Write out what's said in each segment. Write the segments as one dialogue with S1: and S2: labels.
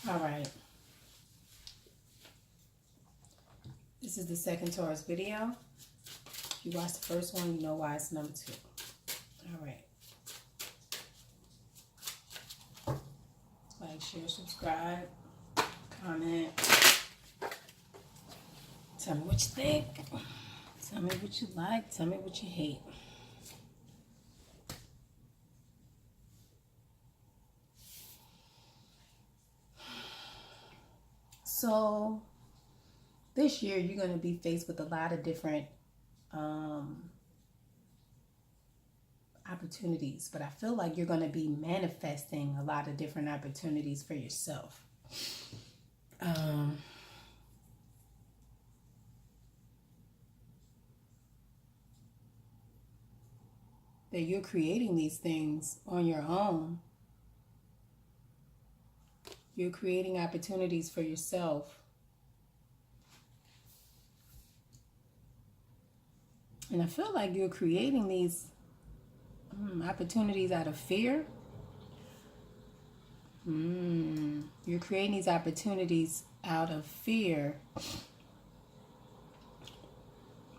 S1: All right. This is the second Taurus video. If you watched the first one, you know why it's number 2. All right. Like, share, subscribe, comment. Tell me what you think. Tell me what you like. Tell me what you hate. So, this year you're going to be faced with a lot of different opportunities, but I feel like you're going to be manifesting a lot of different opportunities for yourself. That you're creating these things on your own. You're creating opportunities for yourself. And I feel like you're creating these opportunities out of fear. You're creating these opportunities out of fear.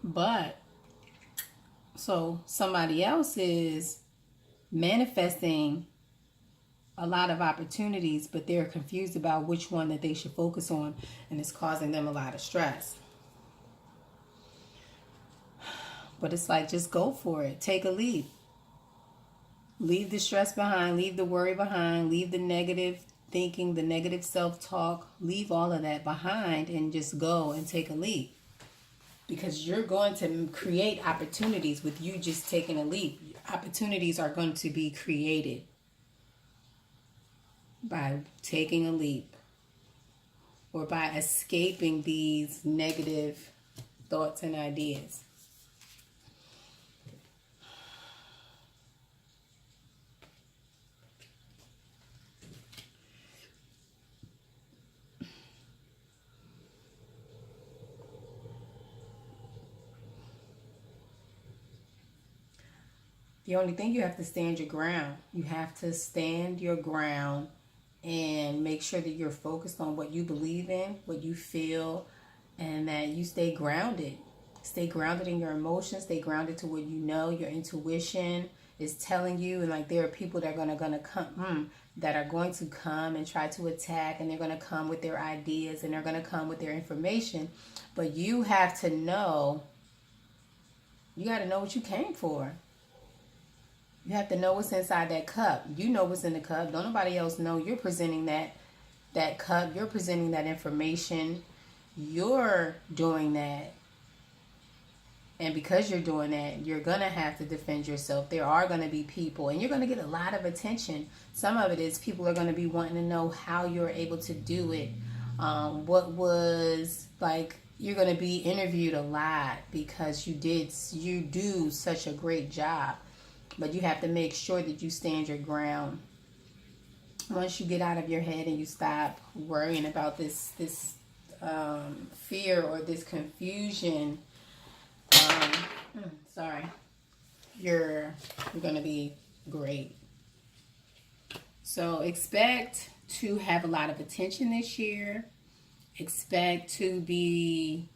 S1: But, so somebody else is manifesting a lot of opportunities, but they're confused about which one that they should focus on, and it's causing them a lot of stress. But it's like, just go for it. Take a leap. Leave the stress behind. Leave the worry behind. Leave the negative thinking, the negative self-talk. Leave all of that behind and just go and take a leap. Because you're going to create opportunities with you just taking a leap. Opportunities are going to be created by taking a leap or by escaping these negative thoughts and ideas. The only thing, you have to stand your ground. You have to stand your ground and make sure that you're focused on what you believe in, what you feel, and that you stay grounded. Stay grounded in your emotions. Stay grounded to what you know. Your intuition is telling you. And like, there are people that are gonna come, that are going to come and try to attack, and they're gonna come with their ideas, and they're gonna come with their information. But you have to know. You got to know what you came for. You have to know what's inside that cup. You know what's in the cup. Don't nobody else know. You're presenting that cup. You're presenting that information. You're doing that. And because you're doing that, you're going to have to defend yourself. There are going to be people, and you're going to get a lot of attention. Some of it is people are going to be wanting to know how you're able to do it. What was, like, you're going to be interviewed a lot because you do such a great job. But you have to make sure that you stand your ground. Once you get out of your head and you stop worrying about this fear or this confusion, you're going to be great. So expect to have a lot of attention this year. Expect to be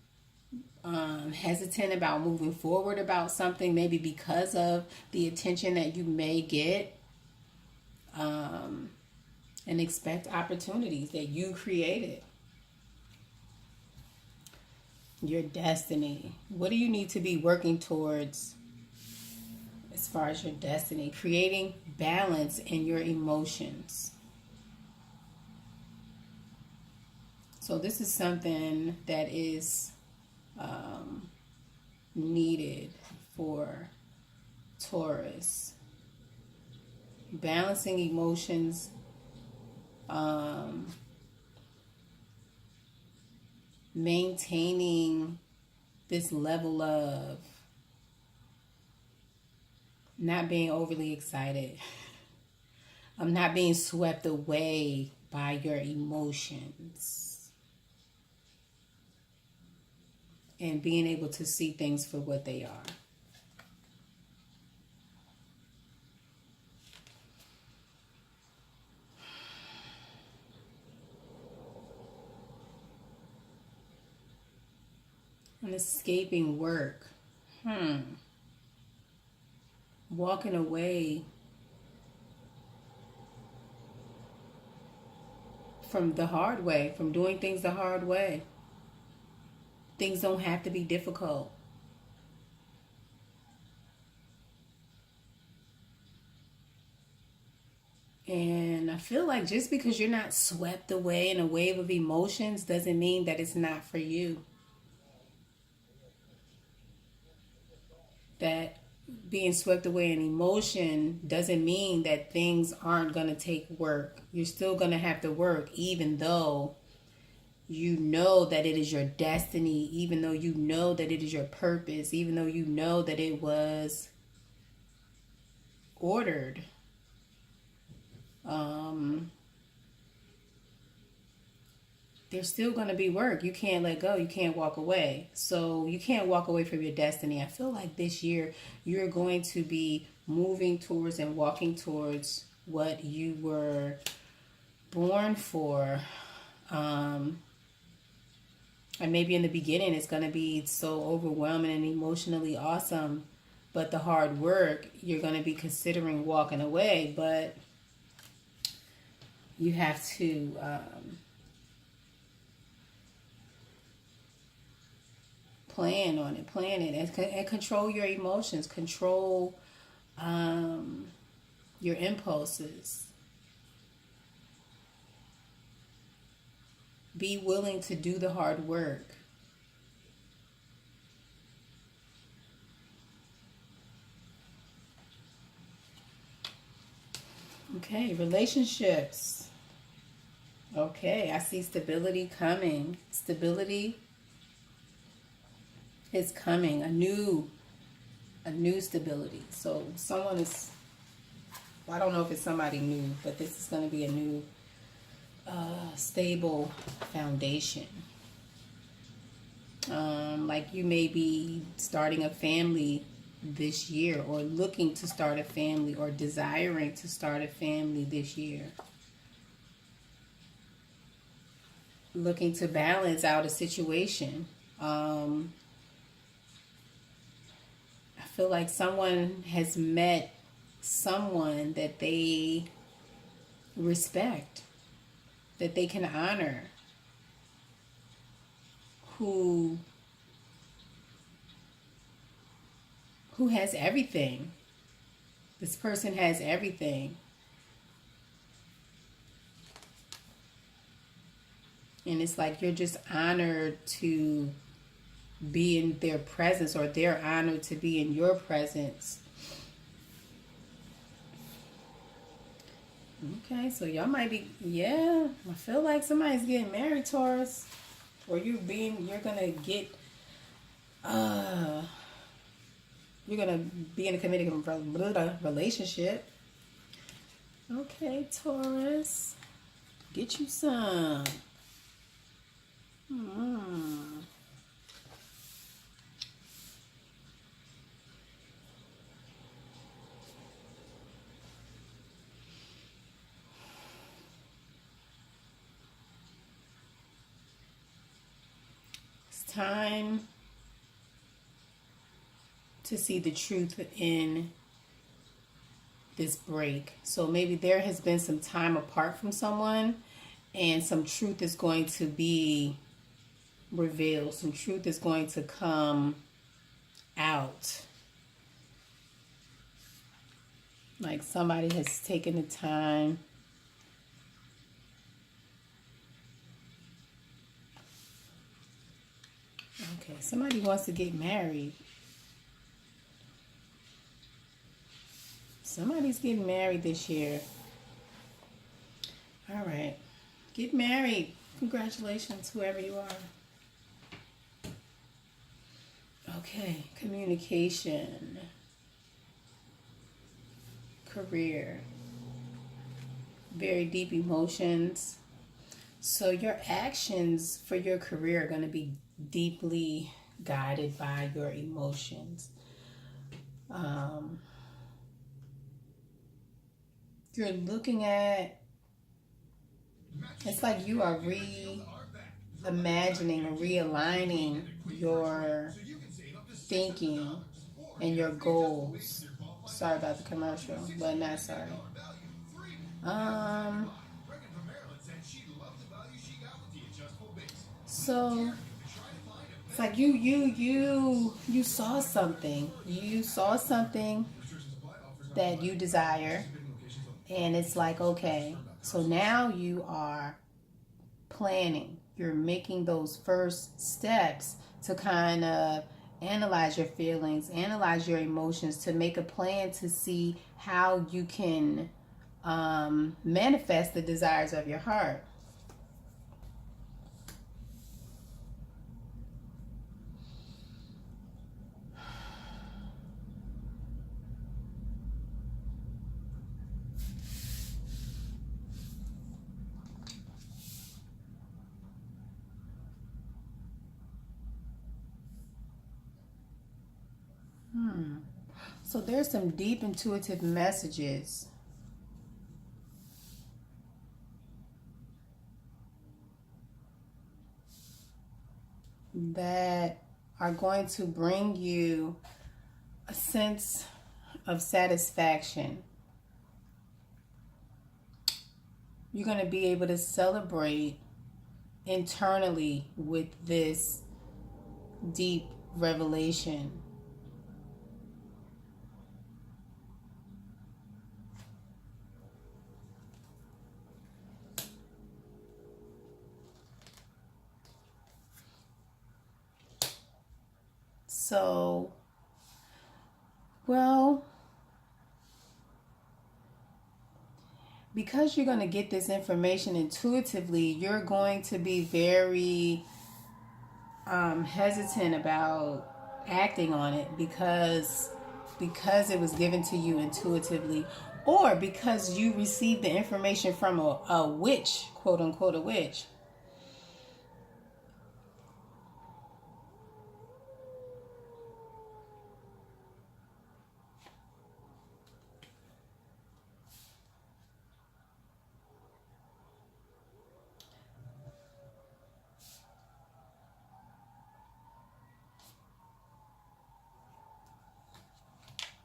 S1: hesitant about moving forward about something, maybe because of the attention that you may get, and expect opportunities that you created. Your destiny. What do you need to be working towards as far as your destiny? Creating balance in your emotions. So this is something that is needed for Taurus. Balancing emotions, maintaining this level of not being overly excited. I'm not being swept away by your emotions. And being able to see things for what they are. And escaping work. Walking away from the hard way, from doing things the hard way. Things don't have to be difficult. And I feel like just because you're not swept away in a wave of emotions doesn't mean that it's not for you. That being swept away in emotion doesn't mean that things aren't going to take work. You're still going to have to work, even though you know that it is your destiny, even though you know that it is your purpose, even though you know that it was ordered. There's still going to be work. You can't let go. You can't walk away. So you can't walk away from your destiny. I feel like this year you're going to be moving towards and walking towards what you were born for. And maybe in the beginning it's going to be so overwhelming and emotionally awesome. But the hard work, you're going to be considering walking away. But you have to... plan it, and control your emotions, control your impulses. Be willing to do the hard work. Okay, relationships. Okay, I see stability coming. Stability is coming, a new stability. So someone is, I don't know if it's somebody new, but this is going to be a new stable foundation. Like you may be starting a family this year, or looking to start a family, or desiring to start a family this year. Looking to balance out a situation. I feel like someone has met someone that they respect, that they can honor, who has everything. This person has everything. And it's like you're just honored to be in their presence, or they're honored to be in your presence. Okay, so y'all might be, I feel like somebody's getting married, Taurus. Or you're gonna get, you're gonna be in a committed relationship. Okay, Taurus, get you some. Time to see the truth in this break. So maybe there has been some time apart from someone, and some truth is going to be revealed. Some truth is going to come out. Like somebody has taken the time Okay, somebody wants to get married. Somebody's getting married this year. All right. Get married. Congratulations, whoever you are. Okay, communication. Career. Very deep emotions. So your actions for your career are going to be deeply guided by your emotions. You're looking at, it's like you are imagining and realigning your thinking and your goals. Sorry about the commercial, but not sorry. Um, so it's like you saw something. You saw something that you desire, and it's like, okay, so now you are planning. You're making those first steps to kind of analyze your feelings, analyze your emotions, to make a plan to see how you can manifest the desires of your heart. So there's some deep intuitive messages that are going to bring you a sense of satisfaction. You're going to be able to celebrate internally with this deep revelation. So, well, because you're going to get this information intuitively, you're going to be very hesitant about acting on it because it was given to you intuitively, or because you received the information from a witch, quote unquote, a witch.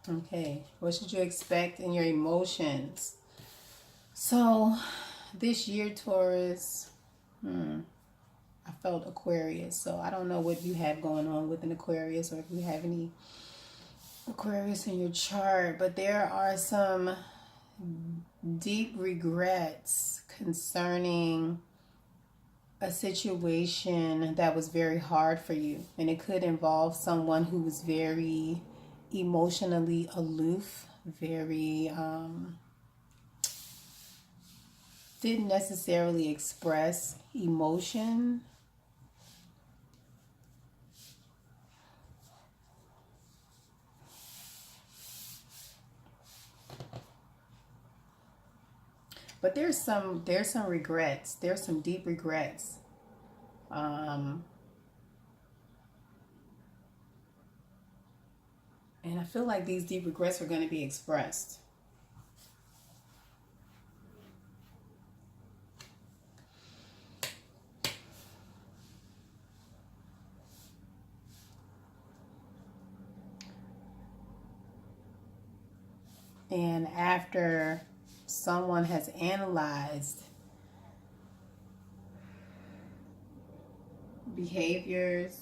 S1: Okay, what should you expect in your emotions? So, this year, Taurus, I felt Aquarius. So, I don't know what you have going on with an Aquarius, or if you have any Aquarius in your chart, but there are some deep regrets concerning a situation that was very hard for you. And it could involve someone who was very emotionally aloof, very didn't necessarily express emotion. But there's some regrets. There's some deep regrets. And I feel like these deep regrets are going to be expressed. And after someone has analyzed behaviors,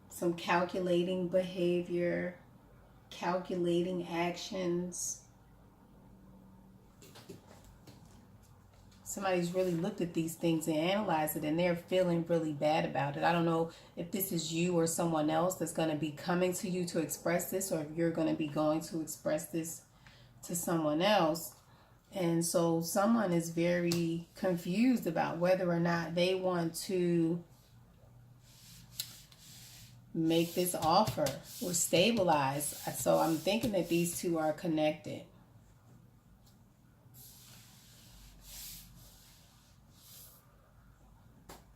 S1: some calculating behavior, calculating actions, somebody's really looked at these things and analyzed it, and they're feeling really bad about it. I don't know if this is you or someone else that's going to be coming to you to express this, or if you're going to be going to express this to someone else. And so someone is very confused about whether or not they want to make this offer or stabilize. So I'm thinking that these two are connected.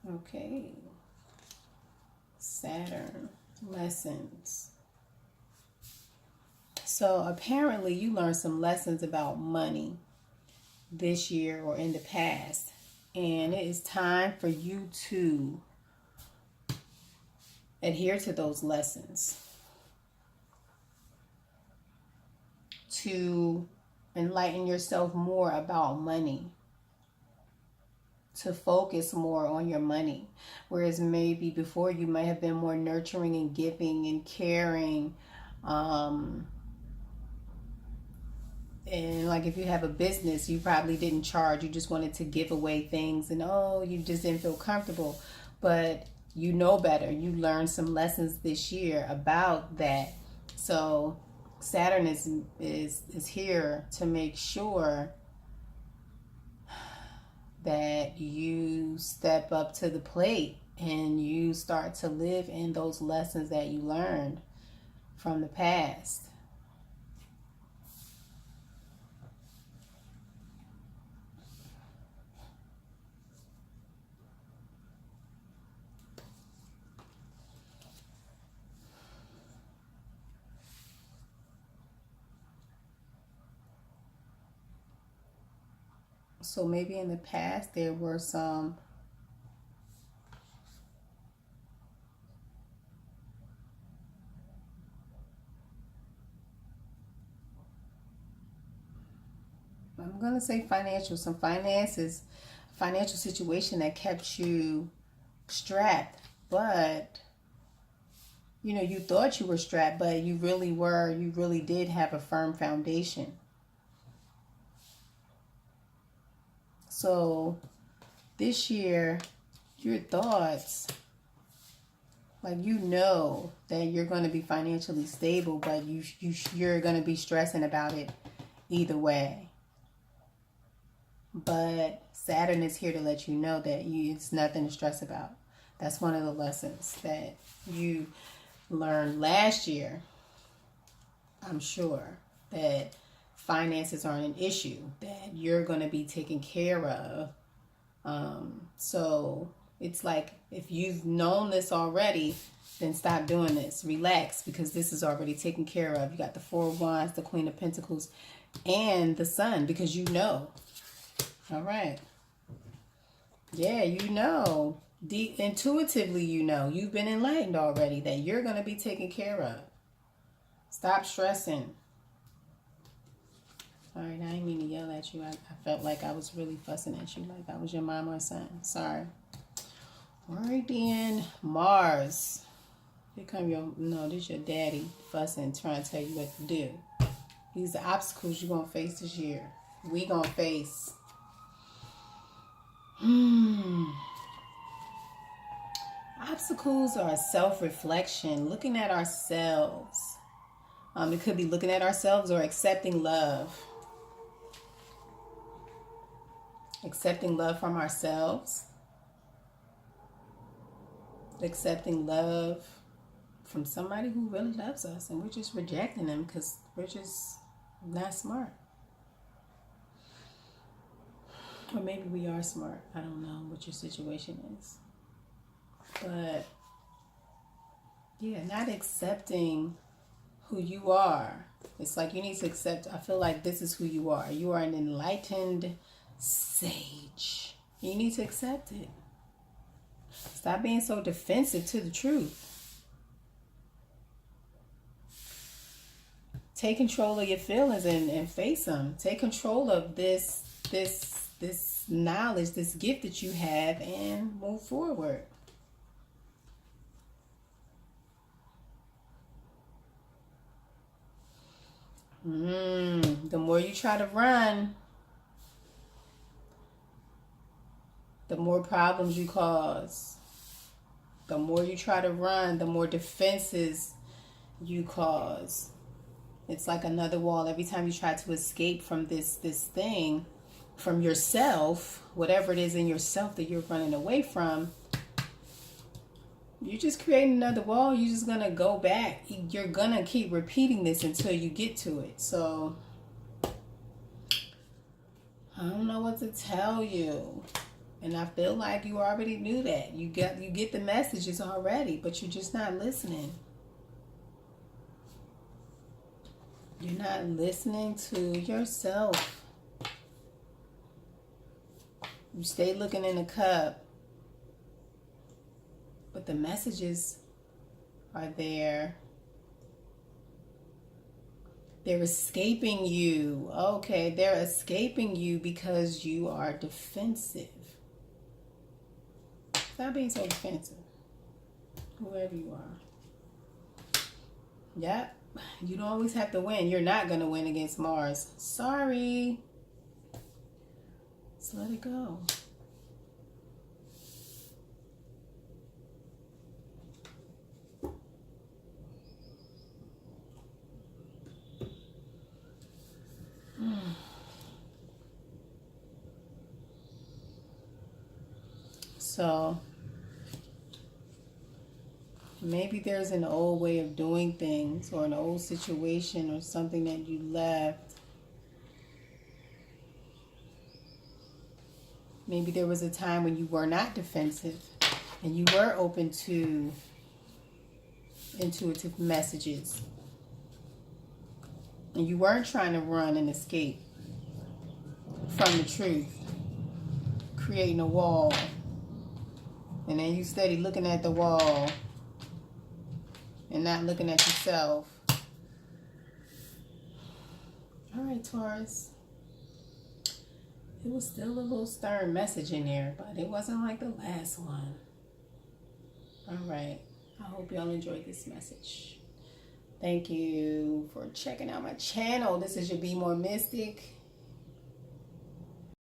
S1: Okay. Saturn, lessons. So apparently you learned some lessons about money this year or in the past. And it is time for you to adhere to those lessons, to enlighten yourself more about money, to focus more on your money. Whereas maybe before you might have been more nurturing and giving and caring. And like if you have a business, you probably didn't charge. You just wanted to give away things and you just didn't feel comfortable. But you know better. You learned some lessons this year about that. So Saturn is here to make sure that you step up to the plate and you start to live in those lessons that you learned from the past. So maybe in the past there were some I'm going to say some financial situation that kept you strapped, but you thought you were strapped, but you really did have a firm foundation. So this year, your thoughts, like that you're going to be financially stable, but you're going to be stressing about it either way. But Saturn is here to let you know that it's nothing to stress about. That's one of the lessons that you learned last year. I'm sure that finances aren't an issue, that you're going to be taken care of. So it's like if you've known this already, then stop doing this. Relax, because this is already taken care of. You got the Four of Wands, the Queen of Pentacles, and the Sun, because you know. All right. Yeah, intuitively you've been enlightened already that you're going to be taken care of. Stop stressing. All right, I didn't mean to yell at you. I felt like I was really fussing at you, like I was your mom or son. Sorry. All right, then. Mars. Here come this your daddy fussing, trying to tell you what to do. These are obstacles you're going to face this year. We going to face. Obstacles are self-reflection, looking at ourselves. It could be looking at ourselves or accepting love. Accepting love from ourselves. Accepting love from somebody who really loves us, and we're just rejecting them because we're just not smart. Or maybe we are smart. I don't know what your situation is. But yeah, not accepting who you are. It's like you need to accept, I feel like this is who you are. You are an enlightened sage. You need to accept it. Stop being so defensive to the truth. Take control of your feelings and face them. Take control of this knowledge, this gift that you have, and move forward. The more you try to run, the more problems you cause. The more you try to run, the more defenses you cause. It's like another wall. Every time you try to escape from this thing, from yourself, whatever it is in yourself that you're running away from, you're just creating another wall. You're just going to go back. You're going to keep repeating this until you get to it. So, I don't know what to tell you. And I feel like you already knew that. You get the messages already, but you're just not listening. You're not listening to yourself. You stay looking in the cup, but the messages are there. They're escaping you. Okay, they're escaping you because you are defensive. Stop being so defensive. Whoever you are. Yep. You don't always have to win. You're not going to win against Mars. Sorry. Just let it go. So maybe there's an old way of doing things, or an old situation, or something that you left. Maybe there was a time when you were not defensive and you were open to intuitive messages. And you weren't trying to run and escape from the truth, creating a wall. And then you steady looking at the wall and not looking at yourself. All right, Taurus. It was still a little stern message in there, but it wasn't like the last one. All right. I hope y'all enjoyed this message. Thank you for checking out my channel. This is your Be More Mystic.